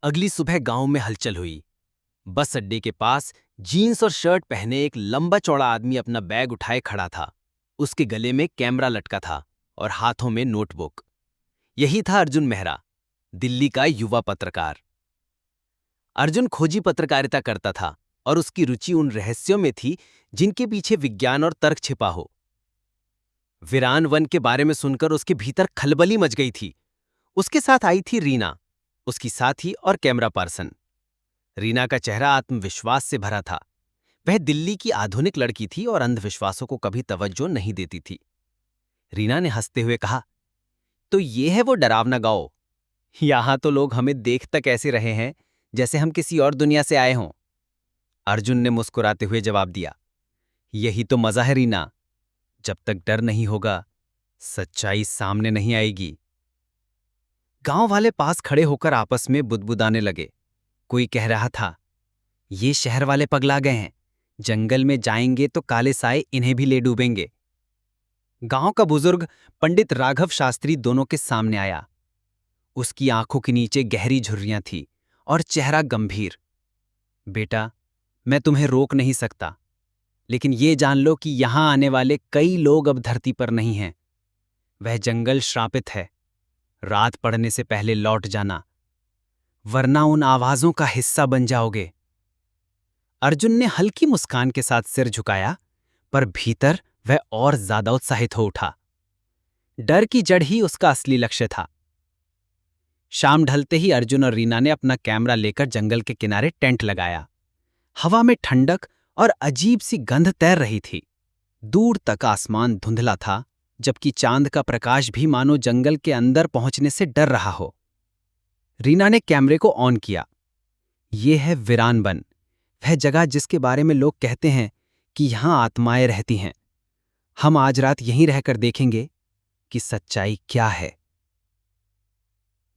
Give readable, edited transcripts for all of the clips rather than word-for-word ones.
अगली सुबह गांव में हलचल हुई। बस अड्डे के पास जीन्स और शर्ट पहने एक लंबा चौड़ा आदमी अपना बैग उठाए खड़ा था। उसके गले में कैमरा लटका था और हाथों में नोटबुक। यही था अर्जुन मेहरा, दिल्ली का युवा पत्रकार। अर्जुन खोजी पत्रकारिता करता था और उसकी रुचि उन रहस्यों में थी जिनके पीछे विज्ञान और तर्क छिपा हो। वीरान वन के बारे में सुनकर उसके भीतर खलबली मच गई थी। उसके साथ आई थी रीना, उसकी साथी और कैमरा पर्सन। रीना का चेहरा आत्मविश्वास से भरा था। वह दिल्ली की आधुनिक लड़की थी और अंधविश्वासों को कभी तवज्जो नहीं देती थी। रीना ने हंसते हुए कहा, तो ये है वो डरावना गांव। यहां तो लोग हमें देख तक ऐसे रहे हैं जैसे हम किसी और दुनिया से आए हों। अर्जुन ने मुस्कुराते हुए जवाब दिया, यही तो मजा है रीना। जब तक डर नहीं होगा, सच्चाई सामने नहीं आएगी। गांव वाले पास खड़े होकर आपस में बुदबुदाने लगे। कोई कह रहा था, ये शहर वाले पगला गए हैं, जंगल में जाएंगे तो काले साए इन्हें भी ले डूबेंगे। गांव का बुजुर्ग पंडित राघव शास्त्री दोनों के सामने आया। उसकी आंखों के नीचे गहरी झुर्रियां थी और चेहरा गंभीर। बेटा, मैं तुम्हें रोक नहीं सकता, लेकिन ये जान लो कि यहां आने वाले कई लोग अब धरती पर नहीं हैं। वह जंगल श्रापित है। रात पड़ने से पहले लौट जाना, वरना उन आवाजों का हिस्सा बन जाओगे। अर्जुन ने हल्की मुस्कान के साथ सिर झुकाया, पर भीतर वह और ज्यादा उत्साहित हो उठा। डर की जड़ ही उसका असली लक्ष्य था। शाम ढलते ही अर्जुन और रीना ने अपना कैमरा लेकर जंगल के किनारे टेंट लगाया। हवा में ठंडक और अजीब सी गंध तैर रही थी। दूर तक आसमान धुंधला था, जबकि चांद का प्रकाश भी मानो जंगल के अंदर पहुंचने से डर रहा हो। रीना ने कैमरे को ऑन किया। यह है वीरान वन, वह जगह जिसके बारे में लोग कहते हैं कि यहां आत्माएं रहती हैं। हम आज रात यहीं रहकर देखेंगे कि सच्चाई क्या है।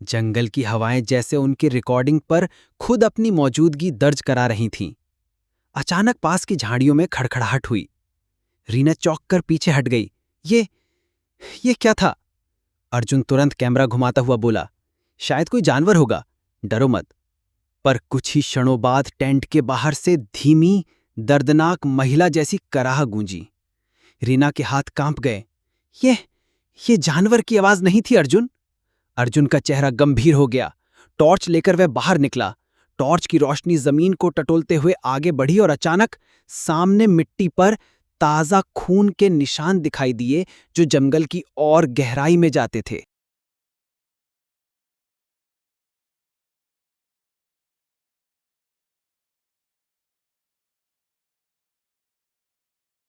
जंगल की हवाएं जैसे उनकी रिकॉर्डिंग पर खुद अपनी मौजूदगी दर्ज करा रही थीं। अचानक पास की झाड़ियों में खड़खड़ाहट हुई। रीना चौंक कर पीछे हट गई। ये क्या था? अर्जुन तुरंत कैमरा घुमाता हुआ बोला, शायद कोई जानवर होगा, डरो मत। पर कुछ ही क्षणों बाद टेंट के बाहर से धीमी, दर्दनाक महिला जैसी कराह गूंजी। रीना के हाथ कांप गए। ये जानवर की आवाज नहीं थी अर्जुन। अर्जुन का चेहरा गंभीर हो गया। टॉर्च लेकर वह बाहर निकला। टॉर्च की रोशनी जमीन को टटोलते हुए आगे बढ़ी और अचानक सामने मिट्टी पर ताजा खून के निशान दिखाई दिए, जो जंगल की और गहराई में जाते थे।